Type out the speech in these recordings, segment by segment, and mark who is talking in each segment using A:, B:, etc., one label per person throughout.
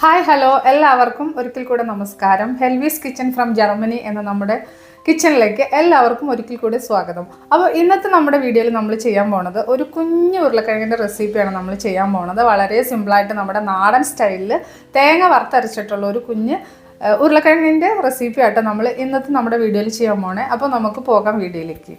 A: Hi hello എല്ലാവർക്കും ഒരിക്കൽ കൂടെ നമസ്കാരം. ഹെൽവീസ് കിച്ചൺ ഫ്രം ജർമ്മനി എന്ന നമ്മുടെ കിച്ചണിലേക്ക് എല്ലാവർക്കും ഒരിക്കൽ കൂടി സ്വാഗതം. അപ്പോൾ ഇന്നത്തെ നമ്മുടെ വീഡിയോയിൽ നമ്മൾ ചെയ്യാൻ പോണത് ഒരു കുഞ്ഞു ഉരുളക്കിഴങ്ങിൻ്റെ റെസിപ്പിയാണ് നമ്മൾ ചെയ്യാൻ പോണത്. വളരെ സിമ്പിളായിട്ട് നമ്മുടെ നാടൻ സ്റ്റൈലിൽ തേങ്ങ വറുത്തരച്ചിട്ടുള്ള ഒരു കുഞ്ഞ് ഉരുളക്കിഴങ്ങിൻ്റെ റെസിപ്പി ആയിട്ട് നമ്മൾ ഇന്നത്തെ നമ്മുടെ വീഡിയോയിൽ ചെയ്യാൻ പോണേ. അപ്പോൾ നമുക്ക് പോകാം വീഡിയോയിലേക്ക്.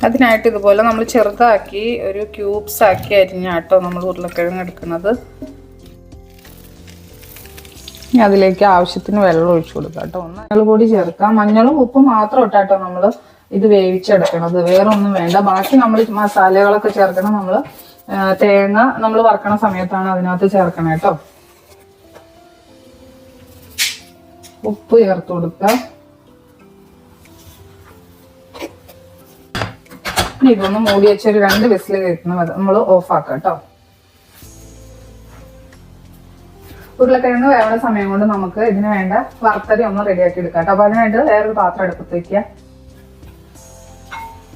A: അതിനായിട്ട് ഇതുപോലെ നമ്മൾ ചെറുതാക്കി ഒരു ക്യൂബ്സ് ആക്കി അരിഞ്ഞാട്ടോ നമ്മൾ ഉരുളക്കിഴങ്ങ് എടുക്കുന്നത്. അതിലേക്ക് ആവശ്യത്തിന് വെള്ളം ഒഴിച്ചു കൊടുക്കാം കേട്ടോ. മഞ്ഞൾ പൊടി ചേർക്കാം. മഞ്ഞളും ഉപ്പും മാത്രം ഇട്ടാട്ടോ നമ്മൾ ഇത് വേവിച്ചെടുക്കണത്, വേറെ ഒന്നും വേണ്ട. ബാക്കി നമ്മൾ മസാലകളൊക്കെ ചേർക്കണം. നമ്മൾ തേങ്ങ നമ്മൾ വറക്കണ സമയത്താണ് അതിനകത്ത് ചേർക്കണം കേട്ടോ. ഉപ്പ് ചേർത്ത് കൊടുക്കുക. ഇതൊന്ന് മൂടി വെച്ചൊരു 2 വിസിൽ കേൾക്കുന്നത് നമ്മൾ ഓഫാക്കാം കേട്ടോ. ഉരുളക്കിഴങ്ങ് വേവുന്ന സമയം കൊണ്ട് നമുക്ക് ഇതിന് വേണ്ട വറുത്തരി ഒന്ന് റെഡിയാക്കി എടുക്കാം കേട്ടോ. അപ്പൊ അതിനായിട്ട് വേറൊരു പാത്രം എടുപ്പത്ത് വെക്കുക.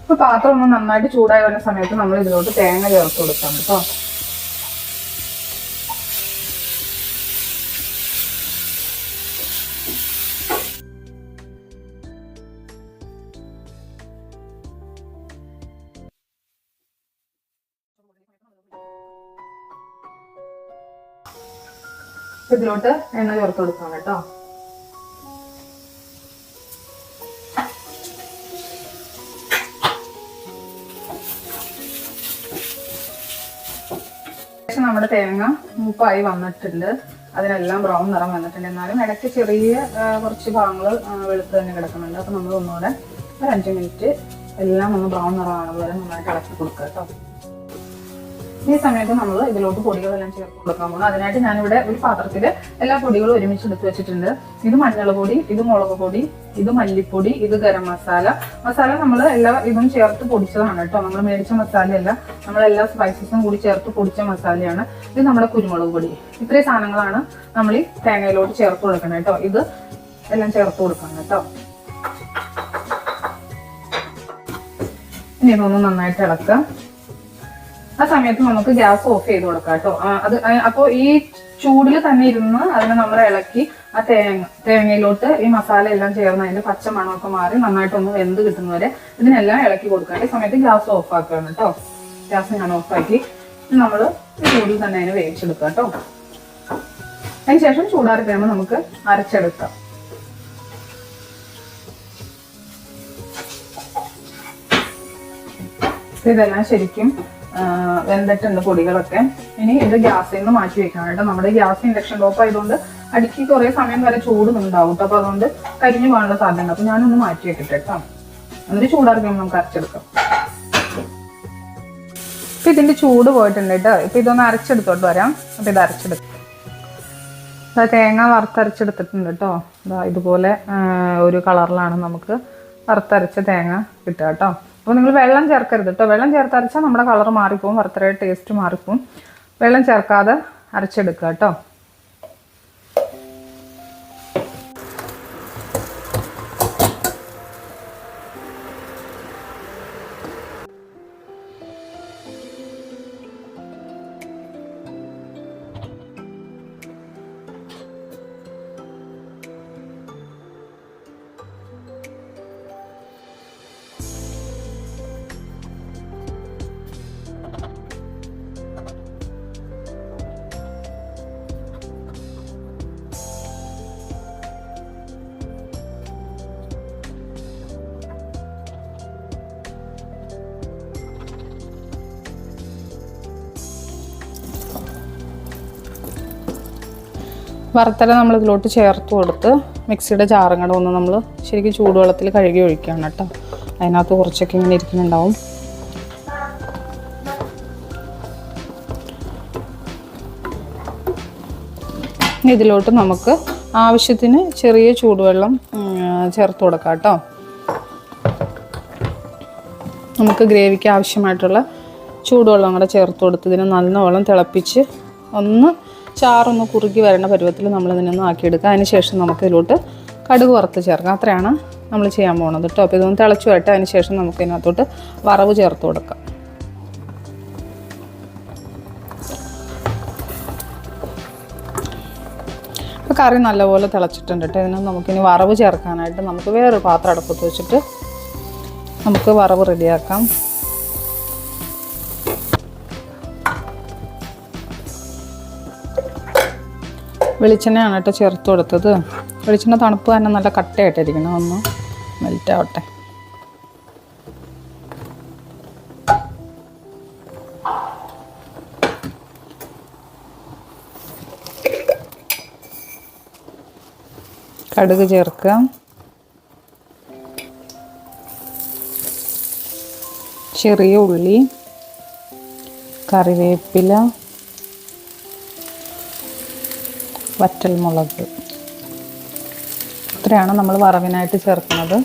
A: ഇപ്പൊ പാത്രം ഒന്ന് നന്നായിട്ട് ചൂടായി വരുന്ന സമയത്ത് നമ്മൾ ഇതിലോട്ട് തേങ്ങ ചേർത്ത് കൊടുക്കാം കേട്ടോ. ഇതിലോട്ട് എണ്ണ ചേർത്ത് കൊടുക്കാം കേട്ടോ. നമ്മുടെ തേങ്ങ മൂപ്പായി വന്നിട്ടുണ്ട്. അതിനെല്ലാം ബ്രൗൺ നിറം വന്നിട്ടുണ്ട്. എന്നാലും ഇടയ്ക്ക് ചെറിയ കുറച്ച് ഭാഗങ്ങൾ വെളുത്ത് തന്നെ കിടക്കുന്നുണ്ട്. അപ്പൊ നമ്മൾ ഒന്നുകൂടെ ഒരു 5 മിനിറ്റ് എല്ലാം ഒന്ന് ബ്രൗൺ നിറമാണ് വരെ നന്നായിട്ട് ഇളക്കി കൊടുക്കുക കേട്ടോ. ഈ സമയത്ത് നമ്മൾ ഇതിലോട്ട് പൊടികളെല്ലാം ചേർത്ത് കൊടുക്കാൻ പോകണം. അതിനായിട്ട് ഞാനിവിടെ ഒരു പാത്രത്തിൽ എല്ലാ പൊടികളും ഒരുമിച്ച് എടുത്ത് വെച്ചിട്ടുണ്ട്. ഇത് മഞ്ഞൾപ്പൊടി, ഇത് മുളക് പൊടി, ഇത് മല്ലിപ്പൊടി, ഇത് ഗരം മസാല. നമ്മൾ എല്ലാ ഇതും ചേർത്ത് പൊടിച്ചതാണ് കേട്ടോ. നമ്മൾ മേടിച്ച മസാലയല്ല, നമ്മളെല്ലാ സ്പൈസസും കൂടി ചേർത്ത് പൊടിച്ച മസാലയാണ്. ഇത് നമ്മുടെ കുരുമുളക് പൊടി. ഇത്രയും സാധനങ്ങളാണ് നമ്മൾ ഈ തേങ്ങയിലോട്ട് ചേർത്ത് കൊടുക്കണം കേട്ടോ. ഇത് എല്ലാം ചേർത്ത് കൊടുക്കണം കേട്ടോ. ഇനി ഇതൊന്ന് നന്നായിട്ട് ഇളക്കുക. ആ സമയത്ത് നമുക്ക് ഗ്യാസ് ഓഫ് ചെയ്ത് കൊടുക്കാം കേട്ടോ. അപ്പോൾ ഈ ചൂടിൽ തന്നെ ഇരുന്ന് അതിനെ നമ്മൾ ഇളക്കി ആ തേങ്ങയിലോട്ട് ഈ മസാല എല്ലാം ചേർന്ന് അതിന്റെ പച്ച മണമൊക്കെ മാറി നന്നായിട്ടൊന്ന് വെന്ത് കിട്ടുന്നവരെ ഇതിനെല്ലാം ഇളക്കി കൊടുക്കാം. ഈ സമയത്ത് ഗ്യാസ് ഓഫ് ആക്കുകയാണ് കേട്ടോ. ഗ്യാസ് ഞാൻ ഓഫാക്കി നമ്മൾ ചൂടിൽ തന്നെ അതിനെ വേവിച്ചെടുക്കാം കേട്ടോ. അതിനുശേഷം ചൂടാറി കഴിയുമ്പോൾ നമുക്ക് അരച്ചെടുക്കാം. ഇതെല്ലാം ശരിക്കും വെന്തിട്ടുണ്ട് പൊടികളൊക്കെ. ഇനി ഇത് ഗ്യാസിൽ നിന്ന് മാറ്റി വെക്കണം കേട്ടോ. നമ്മുടെ ഗ്യാസ് ഇൻഡക്ഷൻ ടോപ്പ് ആയതുകൊണ്ട് അടുക്കി കുറെ സമയം വരെ ചൂടുന്നുണ്ടാവും കേട്ടോ. അപ്പൊ അതുകൊണ്ട് കരിഞ്ഞു പോകാനുള്ള സാധ്യത. അപ്പൊ ഞാനൊന്ന് മാറ്റി വെക്കട്ടെ കേട്ടോ. എന്നിട്ട് ചൂടാറിക്കുമ്പോൾ നമുക്ക് അരച്ചെടുക്കാം. ഇപ്പൊ ഇതിന്റെ ചൂട് പോയിട്ടുണ്ട് കേട്ടോ. ഇപ്പൊ ഇതൊന്ന് അരച്ചെടുത്തോട്ട് വരാം. അപ്പൊ ഇത് അരച്ചെടുക്കാം. തേങ്ങ വറുത്തരച്ചെടുത്തിട്ടുണ്ട് കേട്ടോ. ഇതുപോലെ ഒരു കളറിലാണ് നമുക്ക് വറുത്തരച്ച തേങ്ങ കിട്ടുക കേട്ടോ. അപ്പോൾ നിങ്ങൾ വെള്ളം ചേർക്കരുത് കേട്ടോ. വെള്ളം ചേർത്തരച്ചാൽ നമ്മുടെ കളർ മാറിപ്പോവും, വറുത്തരയുടെ ടേസ്റ്റ് മാറിപ്പോവും. വെള്ളം ചേർക്കാതെ അരച്ചെടുക്കുക കേട്ടോ. വറുത്തര നമ്മൾ ഇതിലോട്ട് ചേർത്ത് കൊടുത്ത് മിക്സിയുടെ ജാറും കൂടെ ഒന്ന് നമ്മൾ ശരിക്കും ചൂടുവെള്ളത്തിൽ കഴുകി ഒഴിക്കുകയാണ് കേട്ടോ. അതിനകത്ത് കുറച്ചൊക്കെ ഇങ്ങനെ ഇരിക്കുന്നുണ്ടാവും. ഇതിലോട്ട് നമുക്ക് ആവശ്യത്തിന് ചെറിയ ചൂടുവെള്ളം ചേർത്ത് കൊടുക്കാം കേട്ടോ. നമുക്ക് ഗ്രേവിക്ക് ആവശ്യമായിട്ടുള്ള ചൂടുവെള്ളം കൂടെ ചേർത്ത് കൊടുത്ത് ഇതിനെ നല്ലവണ്ണം തിളപ്പിച്ച് ഒന്ന് ചാറൊന്ന് കുറുകി വരണ പരുവത്തിൽ നമ്മൾ ഇതിനൊന്ന് ആക്കിയെടുക്കുക. അതിന് ശേഷം നമുക്ക് ഇതിലോട്ട് കടുക് വറുത്ത് ചേർക്കാം. അത്രയാണ് നമ്മൾ ചെയ്യാൻ പോകുന്നത് കേട്ടോ. അപ്പോൾ ഇതൊന്ന് തിളച്ചു വരട്ടെ. അതിന് ശേഷം നമുക്ക് ഇതിനകത്തോട്ട് വറവ് ചേർത്ത് കൊടുക്കാം. അപ്പോൾ കറി നല്ലപോലെ തിളച്ചിട്ടുണ്ട് കേട്ടോ. ഇതിന് നമുക്കിനി വറവ് ചേർക്കാനായിട്ട് നമുക്ക് വേറൊരു പാത്രം അടുപ്പത്ത് വെച്ചിട്ട് നമുക്ക് വറവ് റെഡിയാക്കാം. വെളിച്ചെണ്ണയാണ് കേട്ടോ ചേർത്ത് കൊടുത്തത്. വെളിച്ചെണ്ണ തണുപ്പ് തന്നെ നല്ല കട്ടയായിട്ടിരിക്കണം, ഒന്ന് മെൽറ്റ് ആവട്ടെ. കടുക് ചേർക്കുക, ചെറിയ ഉള്ളി, കറിവേപ്പില, വറ്റൽമുളക്, ഇത്രയാണ് നമ്മൾ വറവിനായിട്ട് ചേർക്കുന്നത്.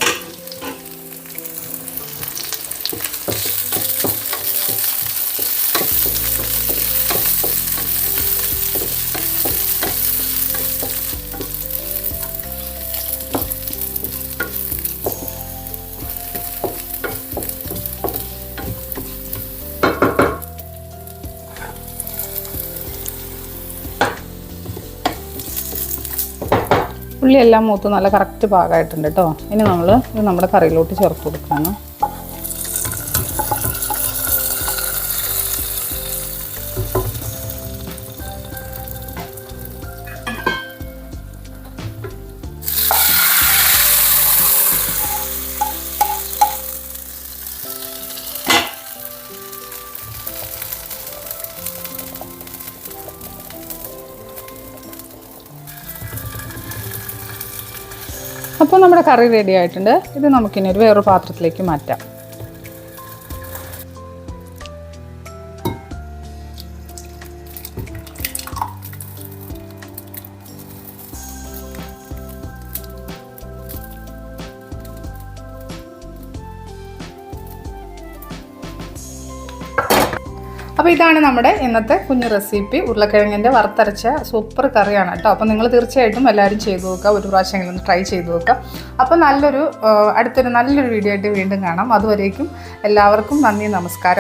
A: ഉള്ളിയെല്ലാം മൂത്ത് നല്ല കറക്റ്റ് പാകമായിട്ടുണ്ട് കേട്ടോ. ഇനി നമ്മൾ ഇത് നമ്മുടെ കറിയിലോട്ട് ചേർത്ത് കൊടുക്കണം. അപ്പോൾ നമ്മുടെ കറി റെഡി ആയിട്ടുണ്ട്. ഇത് നമുക്കിനി വേറൊരു പാത്രത്തിലേക്ക് മാറ്റാം. അപ്പോൾ ഇതാണ് നമ്മുടെ ഇന്നത്തെ കുഞ്ഞു റെസിപ്പി. ഉരുളക്കിഴങ്ങിൻ്റെ വറുത്തരച്ച സൂപ്പർ കറിയാണ് കേട്ടോ. അപ്പോൾ നിങ്ങൾ തീർച്ചയായിട്ടും എല്ലാവരും ചെയ്തു നോക്കുക, ഒരു പ്രാവശ്യമെങ്കിലും ഒന്ന് ട്രൈ ചെയ്ത് നോക്കുക. അപ്പോൾ അടുത്തൊരു നല്ലൊരു വീഡിയോ ആയിട്ട് വീണ്ടും കാണാം. അതുവരേക്കും എല്ലാവർക്കും നന്ദി, നമസ്കാരം.